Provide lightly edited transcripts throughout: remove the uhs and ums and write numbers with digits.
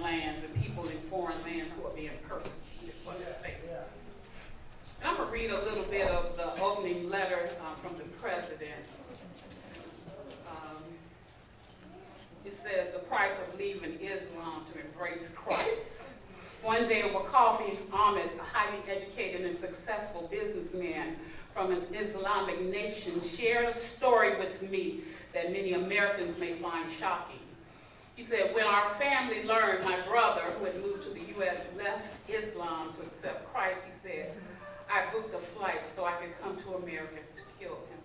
lands and people in foreign lands who are being persecuted for their faith. And I'm going to read a little bit of the opening letter from the president. It says, the price of leaving Islam to embrace Christ. One day over coffee, Ahmed, a highly educated and successful businessman from an Islamic nation, shared a story with me that many Americans may find shocking. He said, when our family learned my brother, who had moved to the U.S., left Islam to accept Christ, he said, I booked a flight so I could come to America to kill him.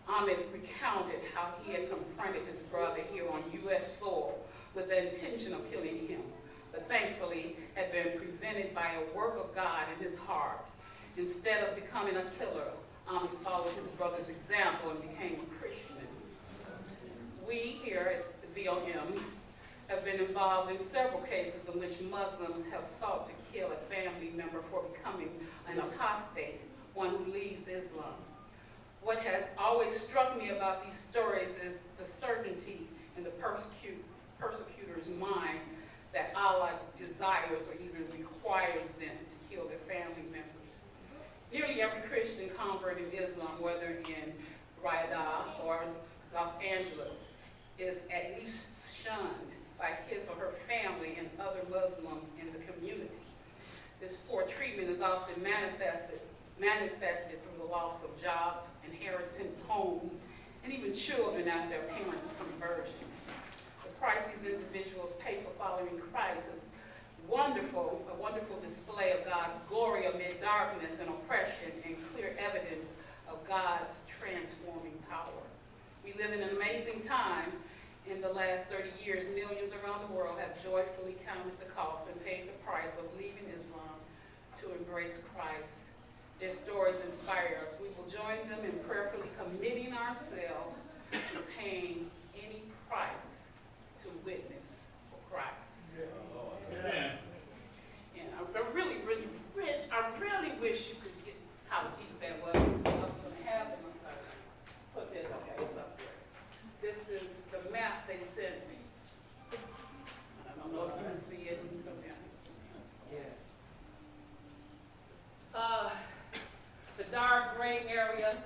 Ahmed recounted how he had confronted his brother here on U.S. soil with the intention of killing him, but thankfully had been prevented by a work of God in his heart. Instead of becoming a killer, Ahmed followed his brother's example and became a Christian. We here at the VOM have been involved in several cases in which Muslims have sought to kill a family member for becoming an apostate, one who leaves Islam. What has always struck me about these stories is the certainty in the persecutor's mind that Allah desires or even requires them to kill their family members. Nearly every Christian convert in Islam, whether in Riyadh or Los Angeles, is at least shunned by his or her family and other Muslims in the community. This poor treatment is often manifested through the loss of jobs, inheritance, homes, and even children after their parents' conversion. The price these individuals pay for following Christ is a wonderful display of God's glory amid darkness and oppression, and clear evidence of God's transforming power. We live in an amazing time. In the last 30 years, millions around the world have joyfully counted the cost and paid the price of leaving Islam to embrace Christ. Their stories inspire us. We will join them in prayerfully committing ourselves to paying any price to witness for Christ. Amen. And I really wish you could get how deep that was. I was going to have them. I'm sorry. Put this, okay, it's up there. This is the map they sent me. I don't know if you can see it. Come down. The dark gray areas,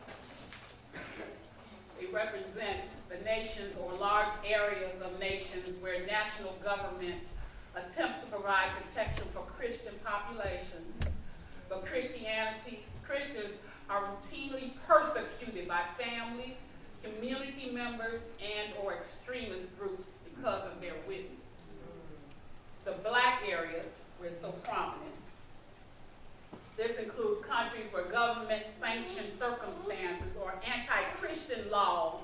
they represent the nations or large areas of nations where national governments attempt to provide protection for Christian populations. But Christians are routinely persecuted by family, community members, and or extremist groups because of their witness. The black areas, where it's so prominent, this includes countries where government-sanctioned circumstances or anti-Christian laws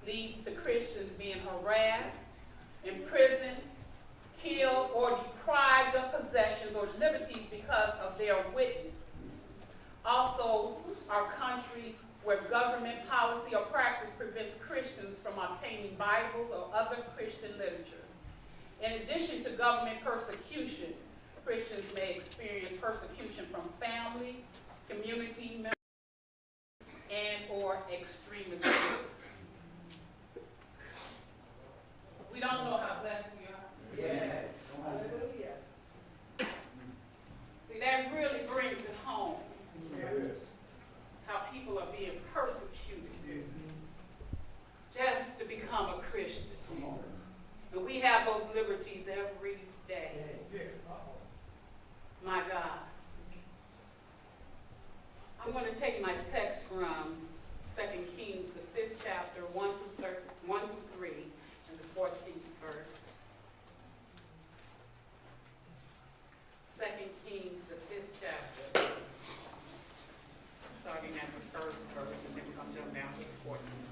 leads to Christians being harassed, imprisoned, killed, or deprived of possessions or liberties because of their witness. Also, are countries where government policy or practice prevents Christians from obtaining Bibles or other Christian literature. In addition to government persecution, Christians may experience persecution from family, community members, and or extremist groups. We don't know how blessed we are. Yes. Hallelujah. See, that really brings it home. How people are being persecuted just to become a Christian. And we have those liberties every day. My God. I'm going to take my text from 2 Kings, the 5th chapter, 1 through 3, and the 14th verse. 2 Kings, the 5th chapter, starting at the 1st verse, and then we're going to jump down to the 14th.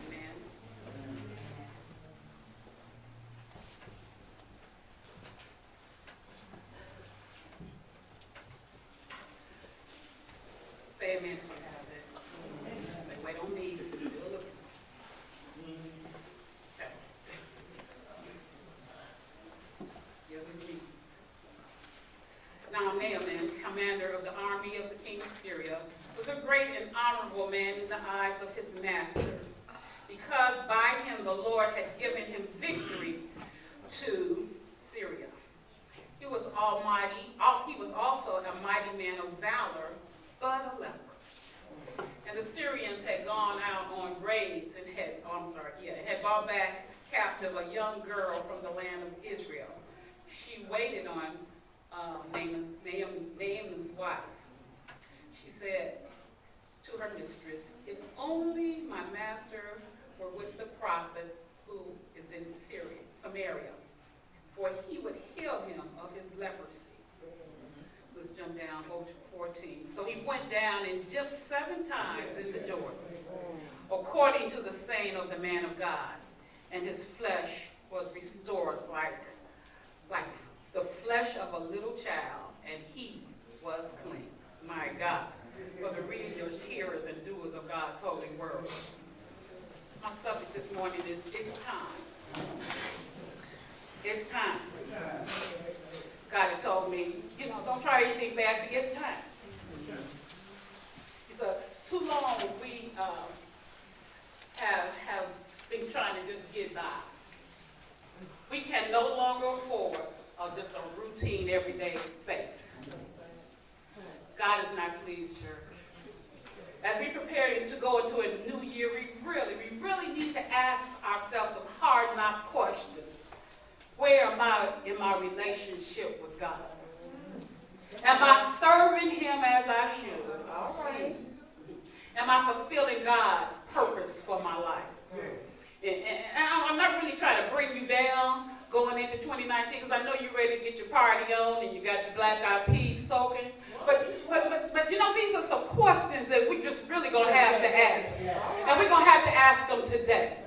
Amen. Say amen if you have it. Like, wait on me. Look. Okay. Yes, indeed. Now Naaman, commander of the army of the king of Syria, was a great and honorable man in the eyes of his master, because by him the Lord had given him victory to Syria. He was almighty. He was also a mighty man of valor, but a leper. And the Syrians had gone out on raids and had brought back captive a young girl from the land of Israel. She waited on Naaman's wife. She said to her mistress, "If only my master were with the prophet who is in Samaria, for he would heal him of his leprosy." Let's jump down, go to 14. So he went down and dipped 7 times in the Jordan, according to the saying of the man of God, and his flesh was restored like the flesh of a little child, and he was clean. My God, for the readers, hearers, and doers of God's holy word. My subject this morning is it's time. It's time. God had told me, don't try anything bad, it's time. So too long we have been trying to just get by. We can no longer afford just a routine, everyday faith. God is not pleased, church. As we prepare to go into a new year, we really need to ask ourselves some hard knock questions. Where am I in my relationship with God? Am I serving him as I should? All right. Am I fulfilling God's purpose for my life? And I'm not really trying to bring you down going into 2019, because I know you're ready to get your party on and you got your black eyed peas soaking. But these are some questions that we just really going to have to ask. And we're going to have to ask them today.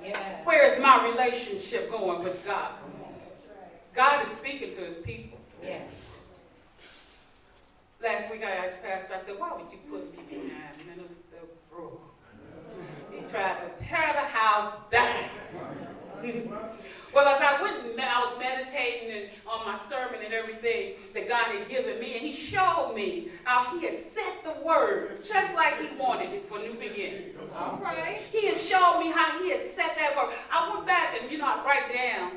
Where is my relationship going with God? God is speaking to his people. Last week I asked Pastor, I said, why would you put me behind Minister Brewer? He tried to tear the house down. Well, as I went and I was meditating on my sermon and everything that God had given me, and he showed me how he had set the word just like he wanted it for new beginnings. All right. He has showed me how he had set that word. I went back and, I write down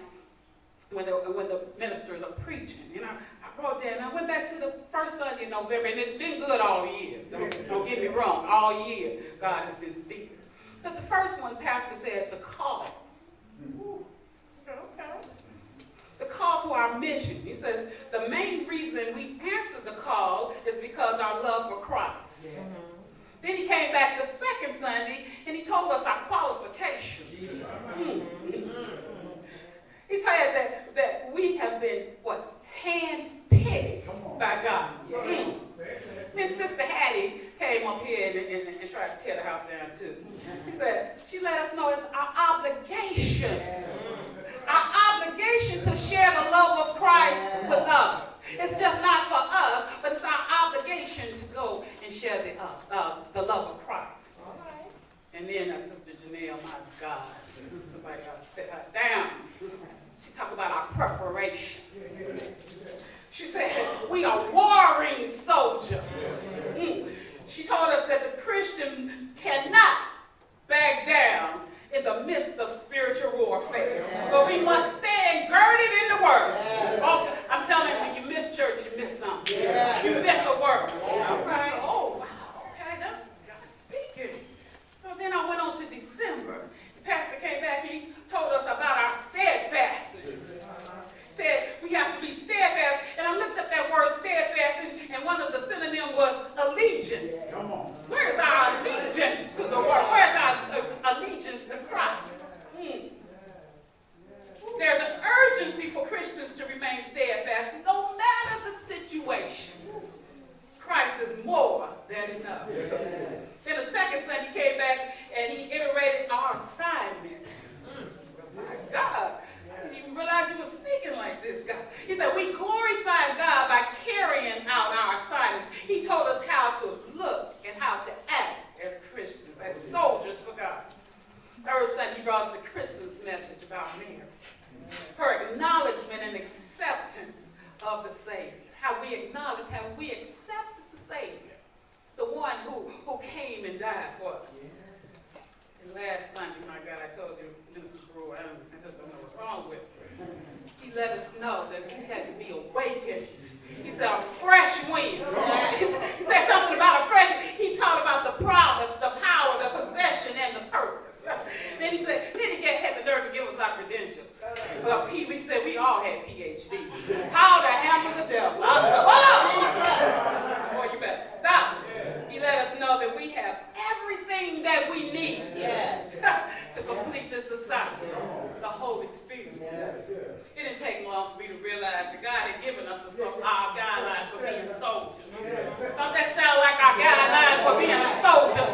when the ministers are preaching, I wrote down, I went back to the first Sunday in November, and it's been good all year. Don't get me wrong, all year God has been speaking. But the first one, Pastor said, the call. Ooh, okay. The call to our mission. He says, the main reason we answer the call is because our love for Christ. Yeah. Then he came back the second Sunday, and he told us our qualifications. He said that we have been, hand-picked by God. Then Sister Hattie came up here and tried to tear the house down too. He said, she let us know it's our obligation. Our obligation to share the love of Christ with others. It's just not for us, but it's our obligation to go and share the love of Christ. And then Sister Janelle, my God, somebody got to sit her down. She talked about our preparation. She said, we are warring soldiers. She told us that the Christian cannot back down in the midst of spiritual warfare. But we must stand girded in the word. Oh, I'm telling you, when you miss church, you miss something. You miss a word. Right. So, oh, wow, okay, that's God speaking. So then I went on to December. The pastor came back and he told us about our steadfastness. Said we have to be steadfast. And I looked up that word steadfast, and one of the synonyms was allegiance. Come on. Where's our allegiance to the word? Where's our allegiance to Christ? There's an urgency for Christians to remain steadfast no matter the situation. Christ is more than enough. Then the second Sunday he came back and he iterated our assignment. My God. I didn't even realize you were speaking like this, God. He said, we glorify God by carrying out our assignments. He told us how to look and how to act as Christians, as soldiers for God. Third Sunday, he brought us the Christmas message about Mary. Her acknowledgement and acceptance of the Savior. How we acknowledge, how we accepted the Savior. The one who came and died for us. And last Sunday, my God, I told you, Minister Brewer, I just don't know what's wrong with him. He he let us know that we had to be awakened. He said a fresh wind. He said something about a fresh wind. He talked about the promise, the power, the possession, and the purpose. Then he said, had the nerve to give us our credentials. We said we all had PhD. How to handle the devil. I said, boy, you better stop. He let us know that we have everything that we need to complete this assignment. The Holy Spirit. It didn't take long for me to realize that God had given us our guidelines for being soldiers. Don't that sound like our guidelines for being a soldier?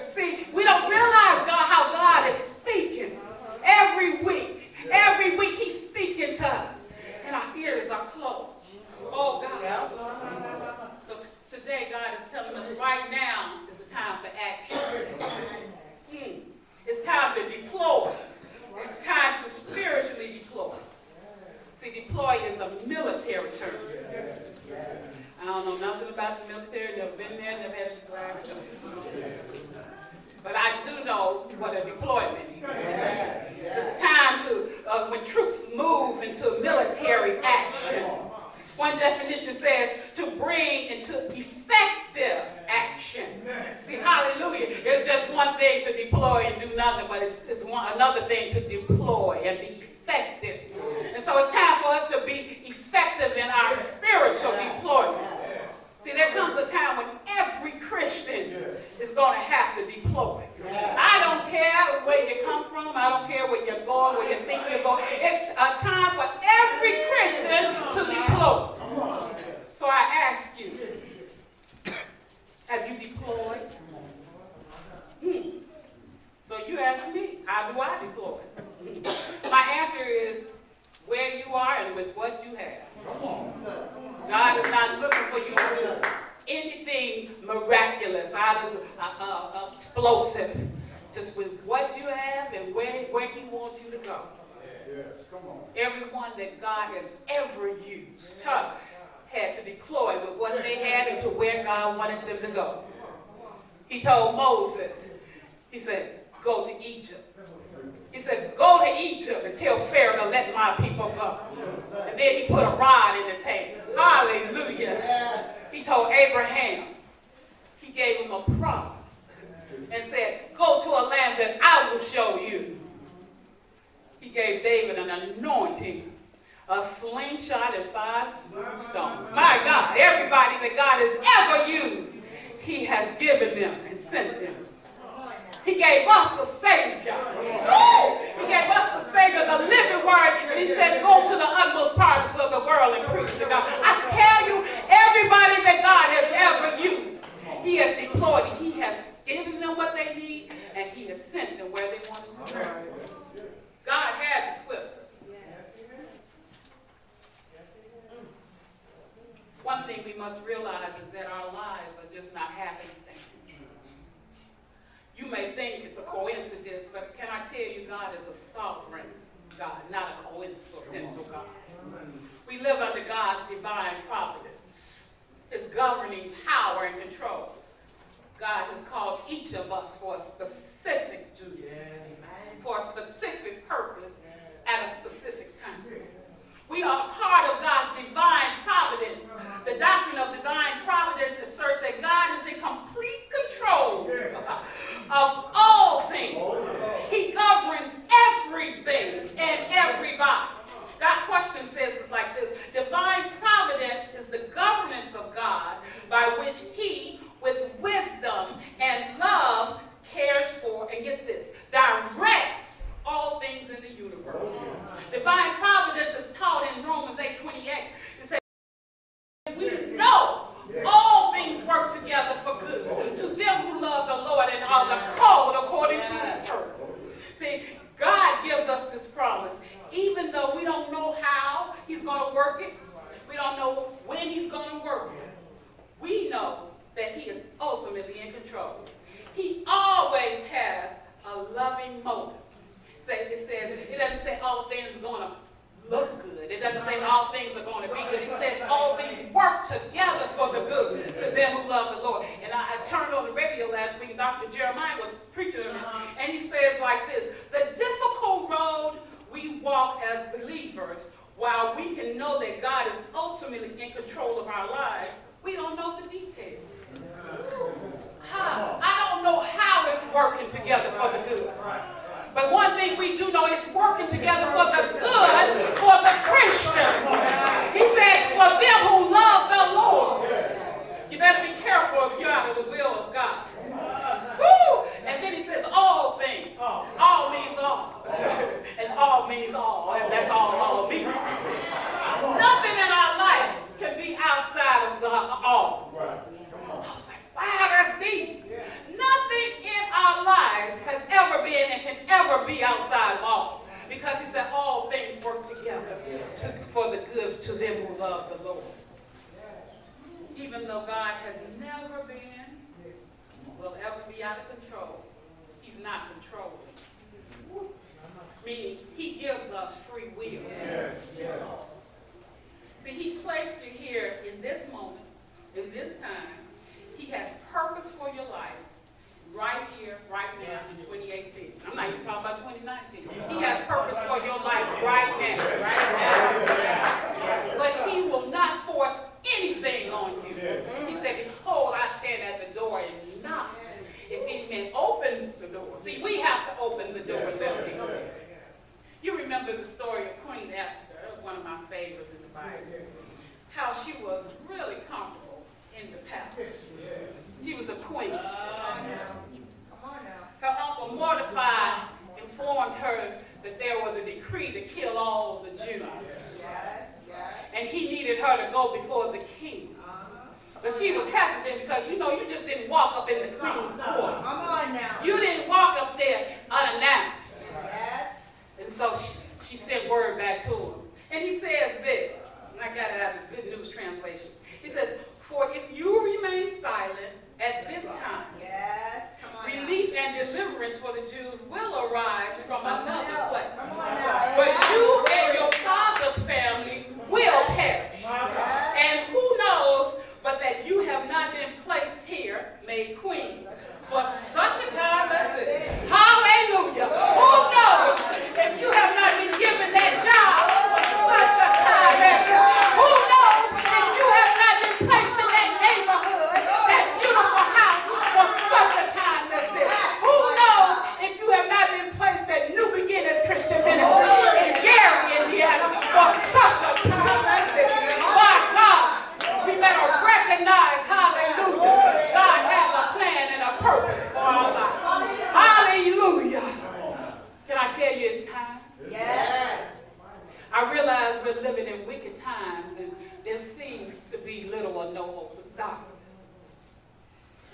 See, we don't realize how God is speaking every week. Every week he's speaking to us. And our ears are closed. Oh, God. So today God is telling us right now is the time for action. It's time to deploy. It's time to spiritually deploy. See, deploy is a military term. I don't know nothing about the military. Never been there, never had to drive. But I do know what a deployment is. It's time to, when troops move into military action. One definition says to bring into effective action. See, hallelujah. It's just one thing to deploy and do nothing, but it's another thing to deploy and be effective. And so it's time for us to be effective in our spiritual deployment. See, there comes a time when every Christian is going to have to deploy. I don't care where you come from. I don't care where you're going, where you think you're going. It's a time for every Christian to deploy. So I ask you, have you deployed? So you ask me, how do I deploy? My answer is where you are and with what you have. God is not looking for you to do anything miraculous, out of explosive. Just with what you have and where he wants you to go. Everyone that God has ever used had to deploy with what they had and to where God wanted them to go. He told Moses, he said, go to Egypt. He said, go to Egypt and tell Pharaoh to let my people go. And then he put a rod in his hand. Hallelujah. He told Abraham, he gave him a promise and said, go to a land that I will show you. He gave David an anointing, a slingshot and 5 smooth stones. My God, everybody that God has ever used, he has given them and sent them. He gave us a Savior. He gave us a Savior, the living word. And he said, go to the utmost parts of the world and preach to God. I tell you, everybody that God has ever used, he has deployed. He has given them what they need, and he has sent them where they wanted to go. God has equipped us. One thing we must realize is that our lives are just not happenstance. You may think it's a coincidence, but can I tell you, God is a sovereign God, not a coincidental God. We live under God's divine providence, his governing power and control. God has called each of us for a specific duty, for a specific purpose, at a specific time. We are part of God's divine providence. The doctrine of divine providence asserts that God is in complete control of all things. He governs everything and everybody. That question says it's like this. Divine providence is the governance of God by which he, with wisdom and love, cares for, and get this, directs all things in the universe. Divine providence is taught in Romans 8:28. It says, we know all things work together for good to them who love the Lord and are the called according to his purpose. See, God gives us this promise, even though we don't know how he's going to work it. We don't know when he's going to work it. We know that he is ultimately in control. He always has a loving motive. It doesn't say all things are going to look good. It doesn't say all things are going to be good. It says all things work together for the good to them who love the Lord. And I turned on the radio last week, Dr. Jeremiah was preaching on this, and he says like this, the difficult road we walk as believers believers, while we can know that God is ultimately in control of our lives, we don't know the details. I don't know how it's working together for the good. But one thing we do know, it's working together for the good for the Christians. He said, for them who love the Lord. You better be careful if you're out of the will of God. Woo! And then he says, all things. All means all. And all means all. And that's all means. Nothing in our life can be outside of the all. I was like, wow, that's deep. Nothing in our lives has ever been and can ever be outside of all. Because he said all things work together for the good to them who love the Lord. Even though God has never been, will ever be out of control, he's not controlling. Meaning he gives us free will. See, he placed you here in this moment, in this time. He has purpose for your life right here, right now in 2018. I'm not even talking about 2019. He has purpose for your life right now. But he will not force anything on you. He said, behold, I stand at the door and knock. If any man opens the door. See, we have to open the door and let him in. You remember the story of Queen Esther, one of my favorites in the Bible. How she was really comfortable in the palace. She was a queen. Her uncle Mordecai informed her that there was a decree to kill all the Jews. And he needed her to go before the king. But she was hesitant because, you just didn't walk up in the queen's court. You didn't walk up there unannounced. And so she sent word back to him. And he says this, and I got it out of the Good News Translation. He says, for if you remain silent at this time, relief and deliverance for the Jews will arise from another place. But you and your father's family will perish. And who knows but that you have not been placed here, made queen, for such a time as this. Hallelujah. Who knows if you have not been given that job for such a time as this? Who knows if you have not been placed in that neighborhood, that beautiful house, for such a time as this? Who knows if you have not been placed at New Beginnings Christian Ministry in Gary, Indiana, for such a time as this? My God, we better recognize, hallelujah, God has a plan and a purpose for our lives. Hallelujah. Can I tell you it's time? Yes. I realize we're living in wicked times and there seems to be little or no hope of stopping.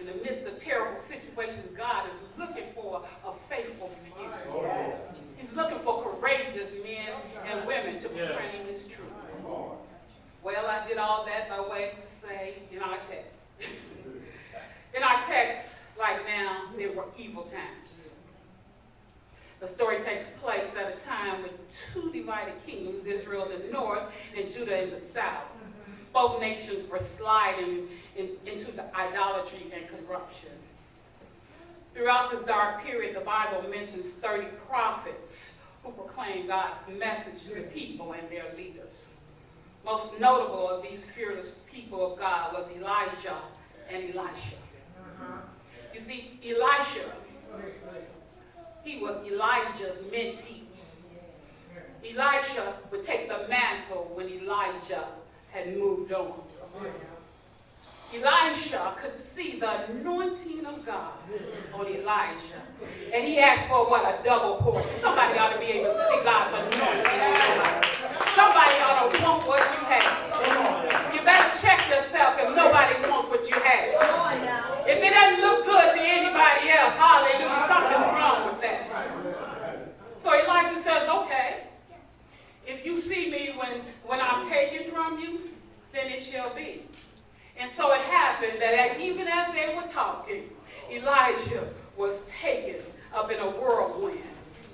In the midst of terrible situations, God is looking for a faithful few. Yes. He's looking for courageous men and women to proclaim his truth. Well, I did all that by way to say in our text. In our text, like now, there were evil times. The story takes place at a time with two divided kingdoms, Israel in the north and Judah in the south. Both nations were sliding into the idolatry and corruption. Throughout this dark period, the Bible mentions 30 prophets who proclaimed God's message to the people and their leaders. Most notable of these fearless people of God was Elijah and Elisha. You see, Elisha, he was Elijah's mentee. Elisha would take the mantle when Elijah had moved on. Elisha could see the anointing of God on Elijah. And he asked for what? A double portion. Somebody ought to be able to see God's anointing on somebody. Somebody ought to want what you have. You better check yourself if nobody wants what you have. If it doesn't look good to anybody else, hallelujah, something's wrong with that. So Elijah says, okay, if you see me when I'm taken from you, then it shall be. And so it happened that even as they were talking, Elijah was taken up in a whirlwind.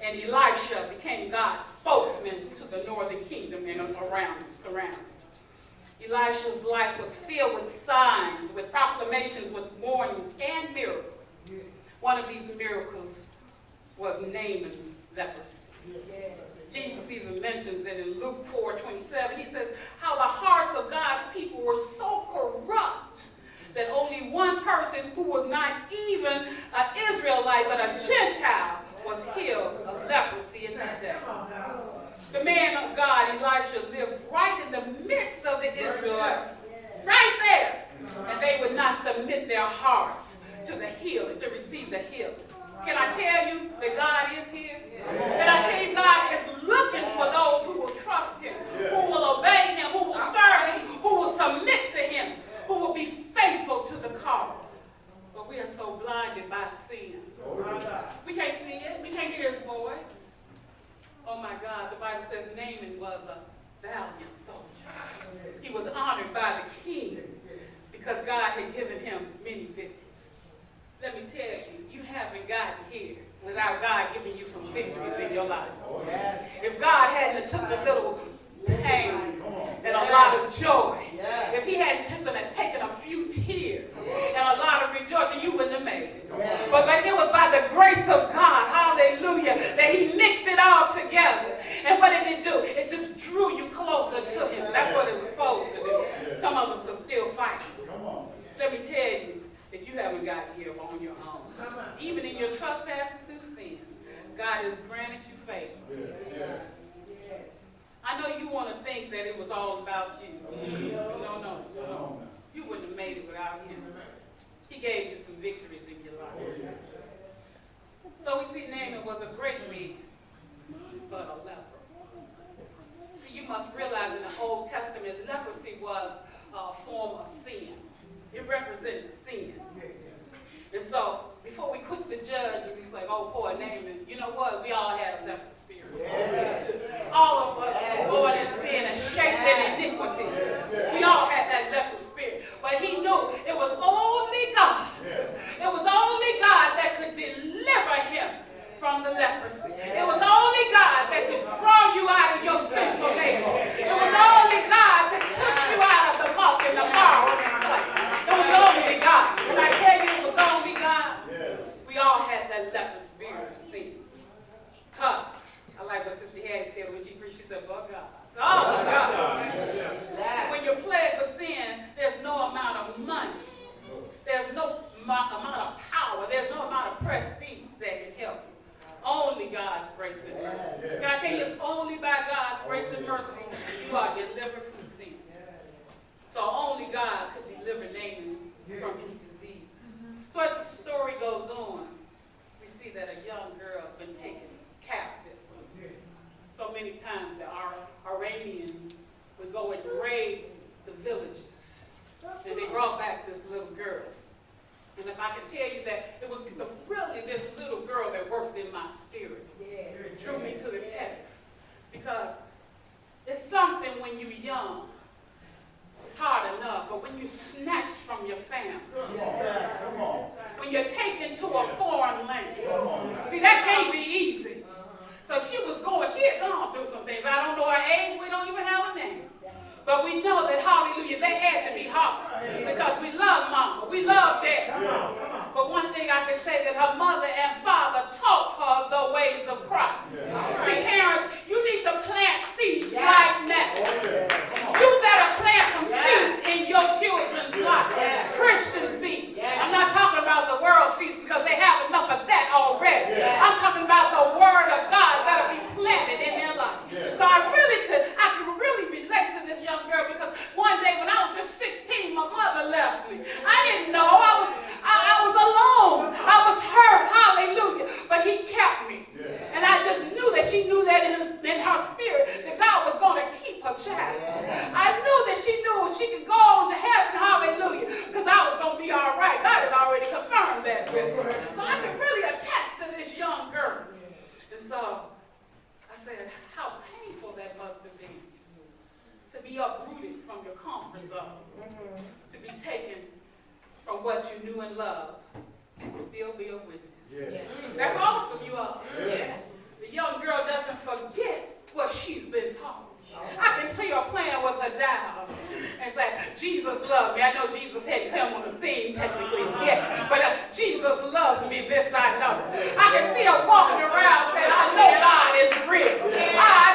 And Elisha became God's spokesman to the northern kingdom and surroundings. Elisha's life was filled with signs, with proclamations, with warnings, and miracles. One of these miracles was Naaman's leprosy. Jesus even mentions it in Luke 4:27. He says how the hearts of God's people were so corrupt that only one person who was not even an Israelite but a Gentile was healed of leprosy in that day. The man of God, Elisha, lived right in the midst of the Israelites, right there. And they would not submit their hearts to the healing, to receive the healing. Can I tell you that God is here? Can I tell you God is looking for those who will trust him, who will obey him, who will serve him, who will submit to him, who will be faithful to the call. But we are so blinded by sin. We can't see it. We can't hear his voice. Oh my God, the Bible says Naaman was a valiant soldier. He was honored by the king because God had given him many victories. Let me tell you, you haven't gotten here without God giving you some victories in your life. If God hadn't took a little pain and a lot of joy, if he hadn't taken a few tears and a lot of rejoicing, you wouldn't have made it. But it was by the grace of God, hallelujah, that he mixed it all together. And what did it do? It just drew you closer to him. That's what it was supposed to do. Some of us are still fighting. Let me tell you that you haven't got here on your own. Even in your trespasses and sins, God has granted you favor. I know you want to think that it was all about you. No. You wouldn't have made it without him. He gave you some victories in your life. So we see Naaman was a great man, but a leper. See, you must realize in the Old Testament, leprosy was a form of sin. It represented sin. And so, before we quickly judge and we say, oh, poor Naaman, you know what? We all had a leper spirit. All of us were born in sin and shaped in iniquity. We all had that leper spirit. But he knew it was only God. It was only God that could deliver him from the leprosy. It was only God that could draw you out of your sinful nature. It was only God that took you out of the muck and the mire and the clay. It was only God. When I tell you it was only God, we all had that leper spirit of sin. I like what Sister Hattie said when she preached. She said, but God. Oh, God. When you're plagued with sin, there's no amount of money. There's no amount of power. There's no amount of prestige that can help you. Only God's grace and mercy. Can I tell you, it's only by God's grace and mercy you are delivered from sin. So only God could deliver Naaman from his disease. So as the story goes on, we see that a young girl has been taken captive. So many times the Arameans would go and raid the villages. And they brought back this little girl. And if I can tell you that it was really this little girl that worked in my spirit. It drew me to the text. Because it's something when you're young, it's hard enough. But when you're snatched from your family, when you're taken to a foreign land, see, that can't be easy. So she had gone through some things. I don't know her age. We don't even have a name. But we know that, hallelujah, they had to be hard. Because we love mama. We love dad. But one thing I can say that her mother and father taught her the ways of Christ. See, parents, you need to plant seeds right now. You better plant some seeds in your children's life. Christian seeds. I'm not talking about the world seeds because they have enough of that already. I'm talking about the word of God that'll be planted in their life. So I can really relate to this young girl because one day when I was just 16, my mother left me. I didn't know. I was alone. I was hurt. Hallelujah. But he kept me. And I just knew that she knew that in her spirit that God was going to keep her child. I knew that she knew she could go on to heaven. Hallelujah. Because I was going to be all right. God had already confirmed that with her. So I could really attest to this young girl. And so I said, how painful that must have been to be uprooted from your comfort zone, to be taken from what you knew and loved and still be a witness. That's awesome, you all. The young girl doesn't forget what she's been taught. I can see her playing with her down and say, Jesus loved me. I know Jesus hadn't come on the scene technically yet, but Jesus loves me, this I know. I can see her walking around saying, I know God is real. I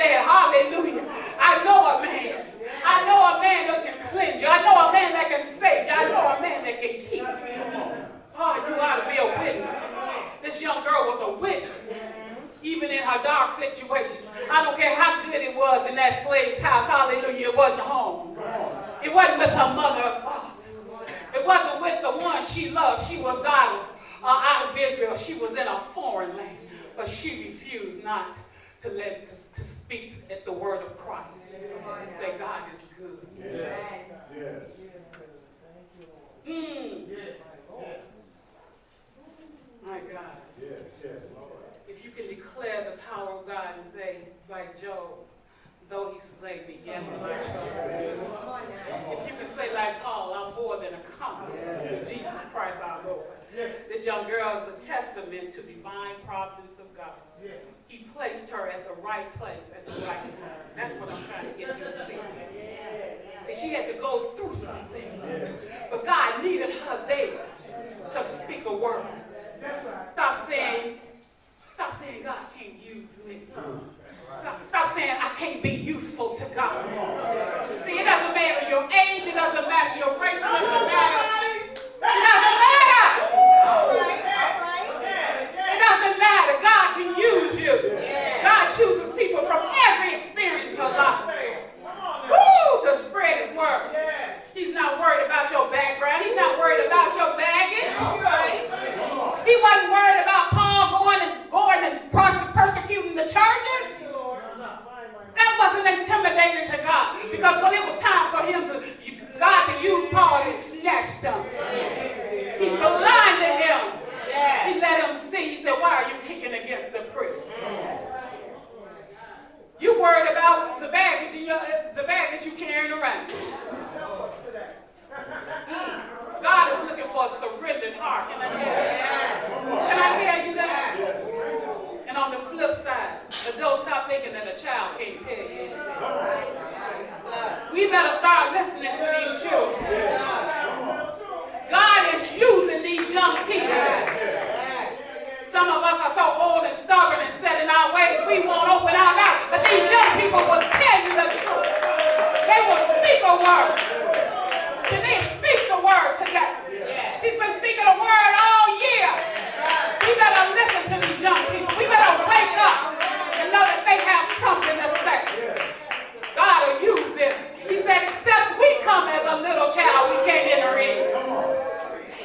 said, hallelujah. I know a man. I know a man that can cleanse you. I know a man that can save you. I know a man that can keep you. Oh, you ought to be a witness. This young girl was a witness, even in her dark situation. I don't care how good it was in that slave's house. Hallelujah, it wasn't home. It wasn't with her mother or father. It wasn't with the one she loved. She was out of Israel. She was in a foreign land. But she refused not to speak at the word of Christ and say, God is good. Yes. Yes. My God. Yes. Yes. If you can declare the power of God and say, like Job, though he slay me, yet will I trust him. If you can say like Paul, I'm more than a conqueror through Jesus Christ our Lord. This young girl is a testament to divine providence of God. He placed her at the right place at the right time. That's what I'm trying to get you to see. See, she had to go through something. But God needed her there to speak a word. Stop saying God can't use me. Stop saying I can't be useful to God. See, it doesn't matter your age, it doesn't matter your race, it doesn't matter. It doesn't matter. It doesn't matter. God can use you. God chooses people from every experience of life. Woo, to spread his word. He's not worried about your background. He's not worried about your baggage. He wasn't worried about Paul going and persecuting the churches. That wasn't intimidating to God. Because when it was time for God to use Paul, he snatched him. He blinded him. He let him see. He said, why are you kicking against the prick? You worried about the baggage you carrying around. God is looking for a surrendered heart. Can I tell you that? And on the flip side, adults stop thinking that a child can't tell you anything. We better start listening to these children. God is using these young people. Some of us are so old and stubborn and set in our ways, we won't open our mouth. But these young people will tell you the truth. They will speak a word. Can they speak the word today? She's been speaking a word all year. We better listen to these young people. We better wake up and know that they have something to say. God will use them. He said, except we come as a little child, we can't enter in.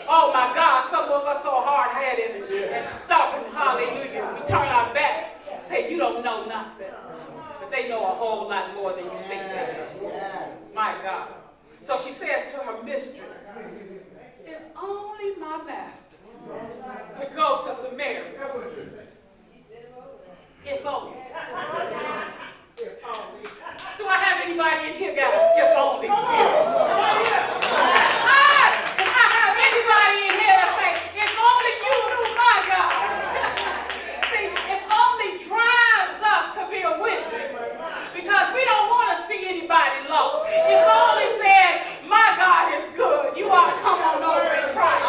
Oh my God, some of us so hard-headed and stubborn, hallelujah. We turn our backs, say, you don't know nothing. But they know a whole lot more than you think they do. My God. So she says to her mistress, if only my master could go to Samaria. If only. Do I have anybody in here got an if only spirit? If I have anybody in here that say, if only you knew my God. See, if only drives us to be a witness. Because we don't want to see anybody lost. If only says, my God is good. You ought to come on over and try it.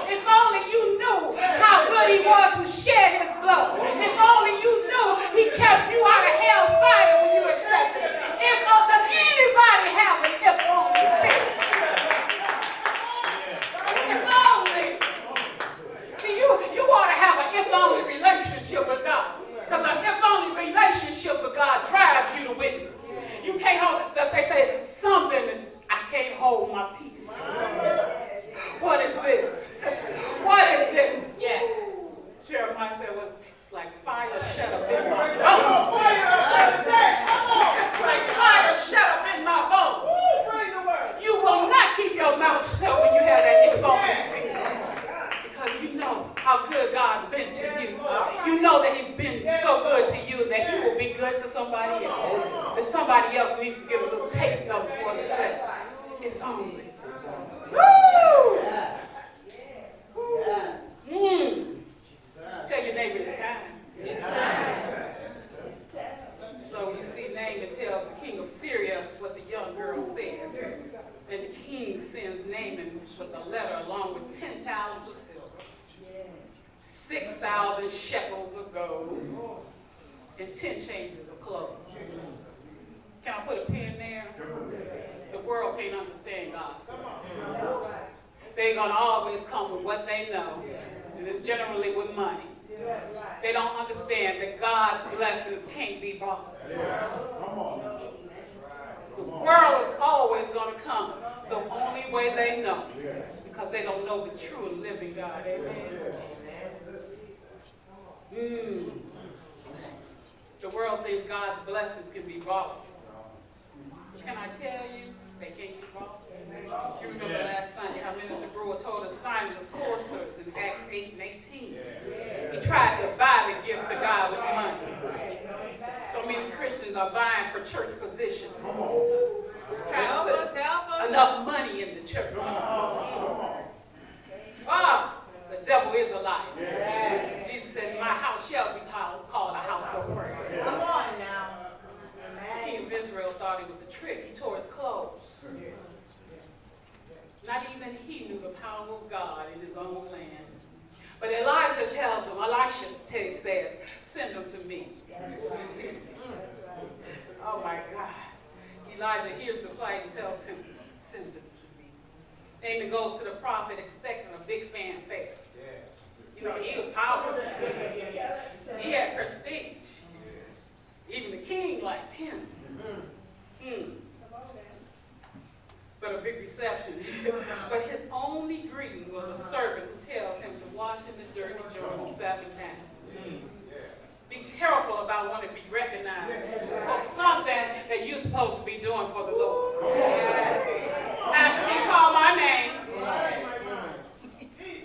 If only you knew how good he was who shed his blood. If only you knew he kept you out of hell's fire when you accepted it. Does anybody have an if only spirit? If only. See, you ought to have an if only relationship with God. Because an if only relationship with God drives you to witness. You can't hold, they say, something, I can't hold my peace. What is this? What is this? Yeah. Jeremiah said, it's like fire shut up in my bones. It's like fire shut up in my bones. You will not keep your mouth shut when you have that if only spirit. Because you know how good God's been to you. You know that he's been so good to you that he will be good to somebody else. That somebody else needs to get a little taste of it before they say, if only. Woo! Tell your neighbor it's time. It's time. So you see Naaman tells the king of Syria what the young girl says. And the king sends Naaman with a letter along with 10 talents of silver, 6,000 shekels of gold, and 10 changes of clothes. Can I put a pin there? The world can't understand God's way. They're going to always come with what they know, and it's generally with money. They don't understand that God's blessings can't be bought. The world is always going to come the only way they know, because they don't know the true and living God. Amen. The world thinks God's blessings can be bought. Can I tell you, they can't be bought? You remember last Sunday how Minister Brewer told us Simon the sorcerers in Acts 8 and 18. He tried to buy the gift of God with money. So many Christians are vying for church positions. Trying to put enough money in the church. The devil is a liar. Jesus says, my house shall be called a house of prayer. Come on now. The king of Israel thought it was a trick. He tore his clothes. Not even he knew the power of God in his own land. But Elisha says, send them to me. Oh my God. Elijah hears the plight and tells him, send them to me. Naaman goes to the prophet expecting a big fanfare. You know, he was powerful. He had prestige. Even the king liked him. But a big reception. But his only greeting was a servant who tells him to wash in the dirty Jordan 7 times. Be careful about wanting to be recognized for something that you're supposed to be doing for the Lord. After he called my name,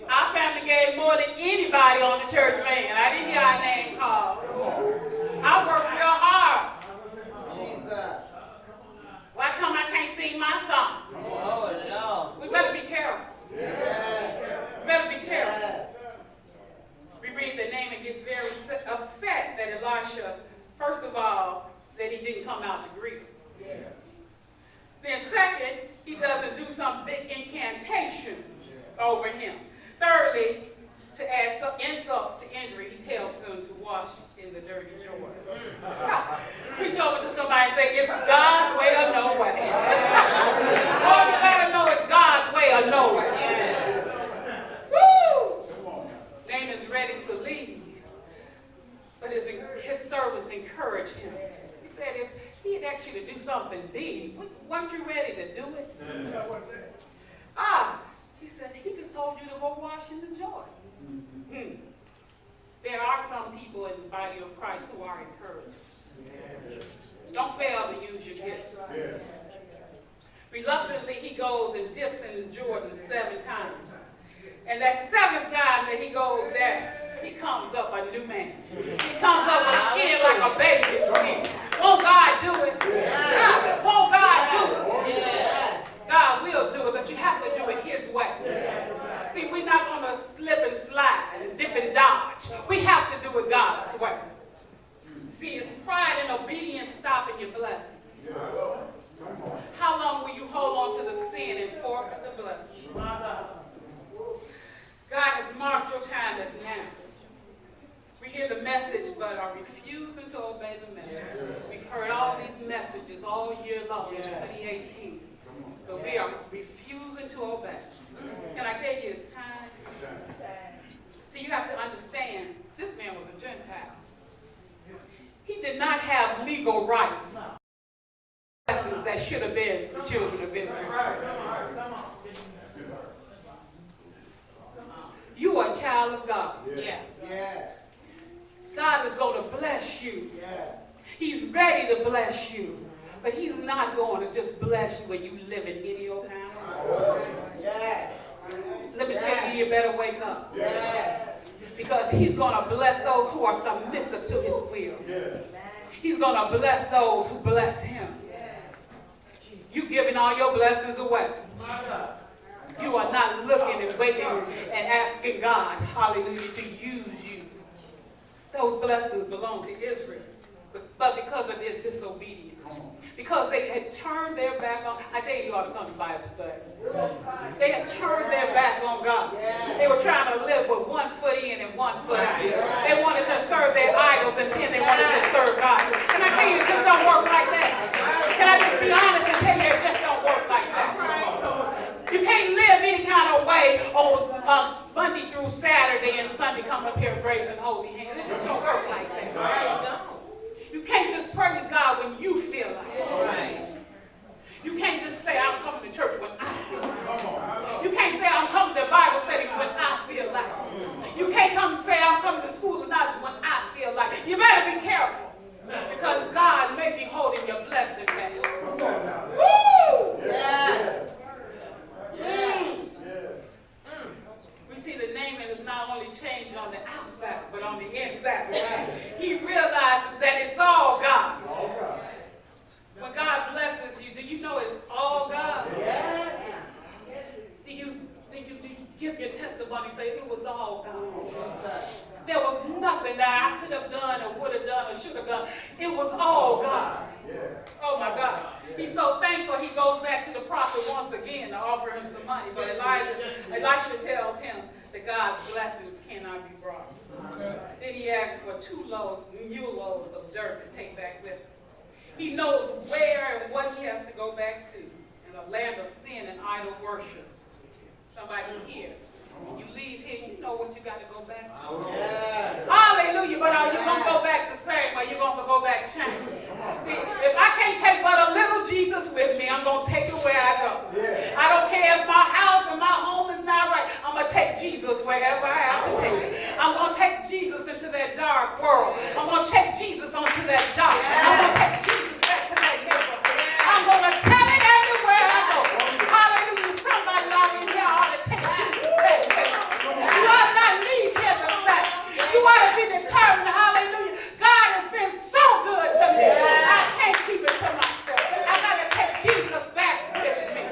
our family gave more than anybody on the church van. I didn't hear our name called. I worked real hard. Why come I can't sing my song? Oh, no. We better be careful. We better be careful. We read that Naaman gets very upset that Elisha, first of all, that he didn't come out to greet him. Then second, he doesn't do some big incantation over him. Thirdly, to add insult to injury, he tells him to wash in the dirty Jordan. Reach over to somebody and say, it's God's way or no way. Oh, you better know it's God's way or no way. Woo! Naaman's ready to leave, but his servants encouraged him. He said, if he had asked you to do something big, weren't you ready to do it? He said, he just told you to go wash in the Jordan. There are some people in the body of Christ who are encouraged. Don't fail to use your gift. Reluctantly, he goes and dips in the Jordan 7 times. And that 7th time that he goes there, he comes up a new man. He comes up with skin like a baby's skin. Won't God do it? Won't God do it? God will do it, but you have to do it his way. See, we're not going to slip and slide and dip and dodge. We have to do it God's way. See, it's pride and obedience stopping your blessings. How long will you hold on to the sin and forfeit the blessing? God has marked your time as now. We hear the message, but are refusing to obey the message. We've heard all these messages all year long in 2018, but we are refusing to obey. Can I tell you it's time? So you have to understand, this man was a Gentile. He did not have legal rights. Blessings that should have been the children of Israel. You are a child of God. God is going to bless you. He's ready to bless you. But he's not going to just bless you when you live in any old town. Let me tell you, you better wake up. Because he's going to bless those who are submissive to his will. He's going to bless those who bless him. You giving all your blessings away. You are not looking and waiting and asking God, hallelujah, to use you. Those blessings belong to Israel. But because of their disobedience, because they had turned their back on, I tell you, you ought to come to Bible study. They had turned their back on God. They were trying to live with one foot in and one foot out. They wanted to serve their idols, and then they wanted to serve Monday through Saturday and Sunday come up here and raise and hold your hands. It just don't work like that. Right. You can't just praise God when you feel like it. Right. You can't just say, I'm coming to church when I feel like it. You can't say, I'm coming to Bible study when I feel like it. You can't come and say, I'm coming to school of knowledge when I feel like it. You better be careful. Because God may be holding your blessing back. Woo! Yes. Yes. We see the naming is not only changed on the outside, but on the inside. He realizes that it's all God. When God blesses you, do you know it's all God? Yes. Do you give your testimony and say it was all God? There was nothing that I could have done or would have done or should have done. It was all God. Oh my God. He's so thankful he goes back to the prophet once again to offer him some money. But Elisha tells him that God's blessings cannot be brought. Then he asks for 2 mule loads of dirt to take back with him. He knows where and what he has to go back to in a land of sin and idol worship. Somebody here. When you leave here, you know what you got to go back to. Yes. Hallelujah. But are you going to go back the same or are you going to go back changed? See, if I can't take but a little Jesus with me, I'm going to take it where I go. I don't care if my house and my home is not right. I'm going to take Jesus wherever I have to take it. I'm going to take Jesus into that dark world. I'm going to take Jesus onto that job. I'm going to take Jesus back to that neighborhood. I'm going to tell it everywhere I go. Hallelujah. Somebody out in here ought to take Jesus back with them. You ought to not leave here the same. You ought to be determined. Hallelujah. God has been so good to me. I can't keep it to myself. I got to take Jesus back with me.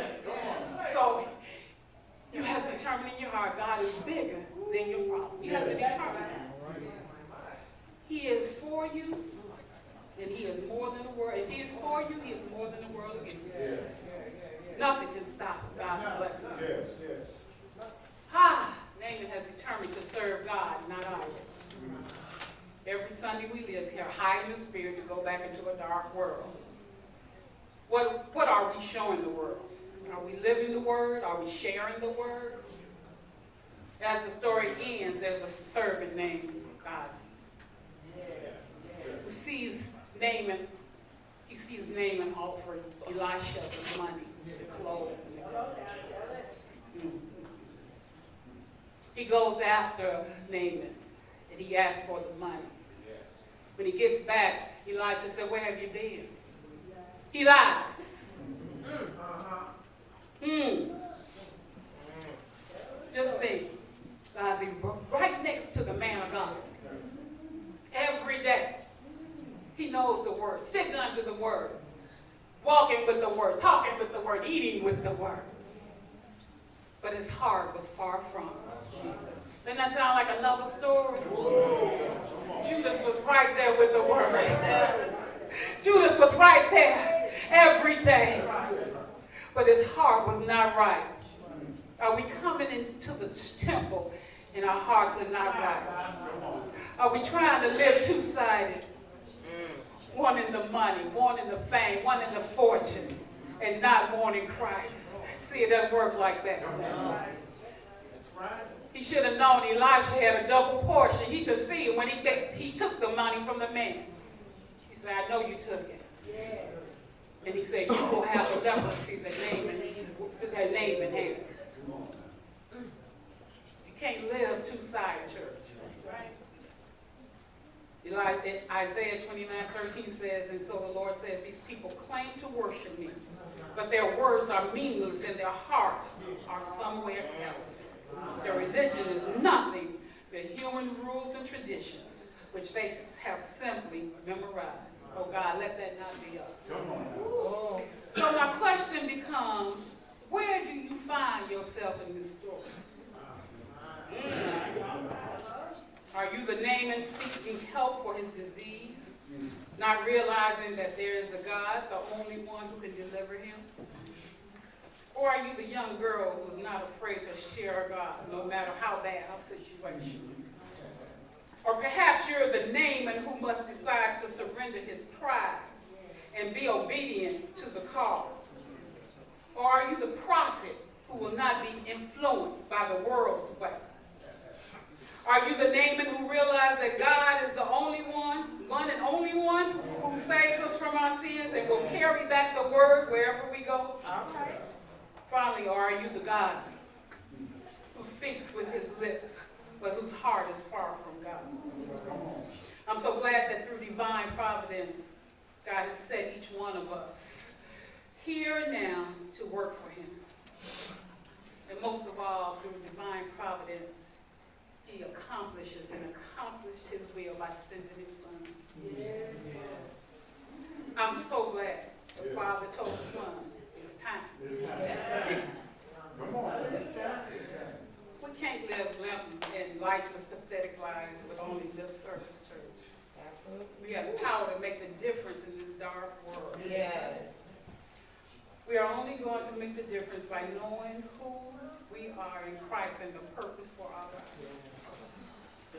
So you have to determine in your heart God is bigger than your problem. You have to determine that. He is for you, and he is more than the world. If he is for you, he is more than the world against you. Nothing can stop God's blessings. Naaman has determined to serve God, not others. Every Sunday we live here, hiding the spirit to go back into a dark world. What are we showing the world? Are we living the word? Are we sharing the word? As the story ends, there's a servant named Gazi who sees Naaman. He sees Naaman offer Elisha the money, the clothes, and the clothes. He goes after Naaman, and he asks for the money. When he gets back, Elisha said, "Where have you been?" He lies. Just think, guys, he's right next to the man of God. Every day, he knows the word, sitting under the word, walking with the word, talking with the word, eating with the word. But his heart was far from Jesus. Doesn't that sound like another story? Judas was right there with the word. Judas was right there every day. But his heart was not right. Are we coming into the temple and our hearts are not right? Are we trying to live two-sided? Wanting the money, wanting the fame, wanting the fortune, and not wanting Christ. See, it doesn't work like that. He should have known Elisha had a double portion. He could see it when he took the money from the man. He said, "I know you took it." And he said, "You will have the leprosy that Naaman had." You can't live two-sided, church. Right? Isaiah 29:13 says, and so the Lord says, "These people claim to worship me, but their words are meaningless and their hearts are somewhere else. Their religion is nothing but human rules and traditions, which they have simply memorized." Oh God, let that not be us. So my question becomes, where do you find yourself in this story? Are you the Naaman seeking help for his disease, not realizing that there is a God, the only one who can deliver him? Or are you the young girl who is not afraid to share God, no matter how bad her situation? Or perhaps you're the Naaman who must decide to surrender his pride and be obedient to the call. Or are you the prophet who will not be influenced by the world's way? Are you the Naaman who realized that God is the only one and only one, who saves us from our sins and will carry back the word wherever we go? All right. Finally, or are you the God who speaks with his lips, but whose heart is far from God? I'm so glad that through divine providence, God has set each one of us here and now to work for him. And most of all, through divine providence, he accomplishes his will by sending his son. Yes. I'm so glad the Father told the Son, it's time. It's time. Come on. It's time. We can't live limp and lifeless, pathetic lives with only lip service, church. Absolutely. We have the power to make the difference in this dark world. Yes. We are only going to make the difference by knowing who we are in Christ and the purpose for our lives.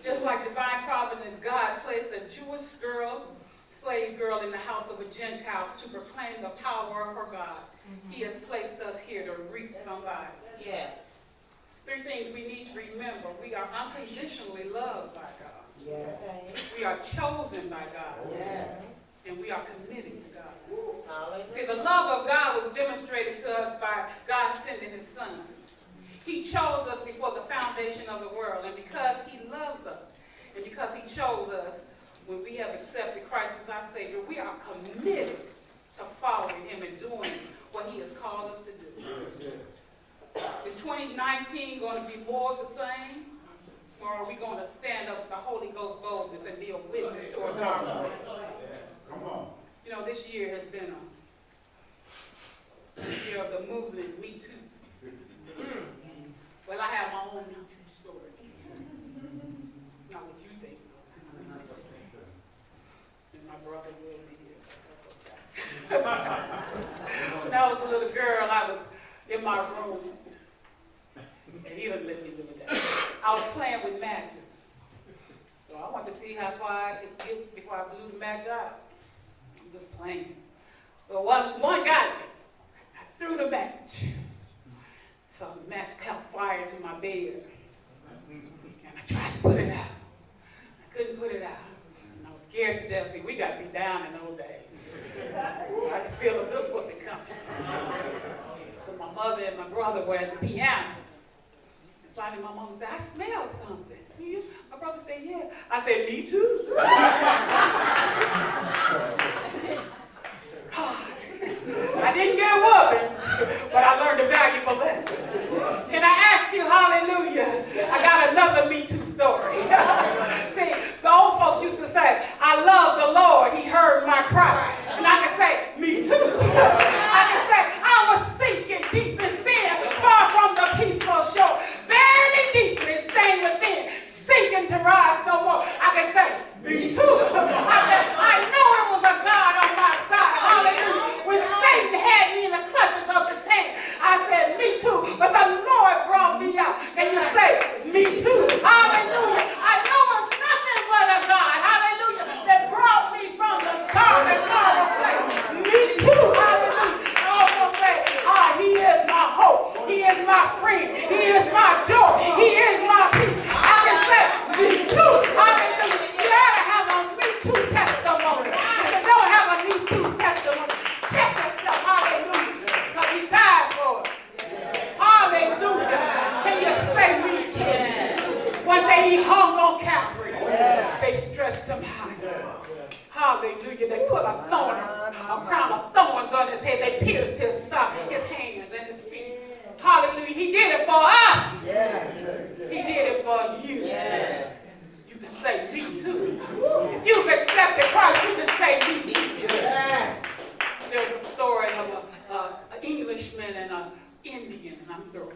Just like divine providence, God placed a Jewish girl, slave girl, in the house of a Gentile to proclaim the power of her God. Mm-hmm. He has placed us here to reach somebody. Yes. Three things we need to remember. We are unconditionally loved by God. Yes. We are chosen by God. Yes. And we are committed to God. Hallelujah. See, the love of God was demonstrated to us by God sending his son. He chose us before the foundation of the world. And because he loves us, and because he chose us, when we have accepted Christ as our Savior, we are committed to following him and doing what he has called us to do. Is 2019 going to be more of the same? Or are we going to stand up with the Holy Ghost boldness and be a witness to a dark world? Come on. You know, this year has been a year of the movement, Me Too. Well, I have my own Me Too story. It's not what you think. And my brother will be here. That's okay. When I was a little girl, I was in my room. And he doesn't let me do that. I was playing with matches. So I wanted to see how far I could get before I blew the match out. I'm just playing. Well, one got me. I threw the match. So the match caught fire to my bed. And I tried to put it out. I couldn't put it out. And I was scared to death. See, we got to be down in those days. I could feel a good whooping coming. So my mother and my brother were at the piano. And finally my mom said, I smell something. Do you? My brother said, yeah. I said, me too. I didn't get a whooping, but I learned a valuable lesson. Can I ask you, hallelujah, I got another Me Too story. See, the old folks used to say, I love the Lord, he heard my cry. And I can say, me too. I can say, I was sinking deep in sin, far from the peaceful shore. Very deeply staying within, sinking to rise no more. I can say, me too. I said, I know it was a God on my side. Hallelujah. When Satan had me in the clutches of his hand, I said, me too. But the Lord brought me out. Can you say, me too? Hallelujah. I know it's nothing but a God. Hallelujah. That brought me from the dark and horrible place. Me too. Hallelujah. I also say, he is my hope. He is my friend. He is my joy. He is my peace. I can say, me too. Hallelujah. You gotta have a Me Too testimony. If you don't have a Me Too testimony, check yourself. Hallelujah. Because he died for it. Hallelujah. Can you say me too? One day he hung on Calvary. They stretched him high. Hallelujah. They put a crown of thorns on his head. They pierced his hands and his feet. Hallelujah. He did it for us. He did it for you. You can say me too. If you've accepted Christ, you can say me too. There's a story of an Englishman and an Indian, and I'm through.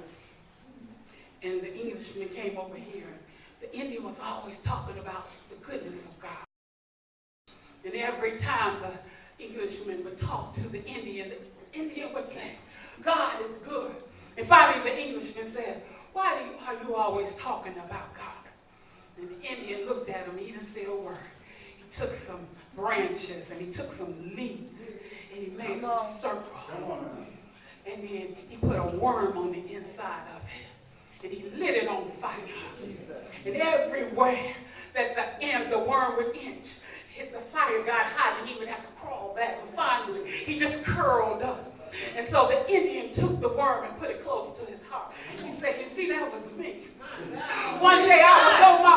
And the Englishman came over here. The Indian was always talking about the goodness of God. And every time the Englishman would talk to the Indian would say, God is good. And finally the Englishman said, why are you always talking about God? And the Indian looked at him. He didn't say a word. He took some branches and he took some leaves and he made a circle. And then he put a worm on the inside of it. And he lit it on fire. And everywhere that the worm would inch, the fire got hot and he would have to crawl back. And finally, he just curled up. And so the Indian took the worm and put it close to his heart. He said, you see, that was me. One day I was on my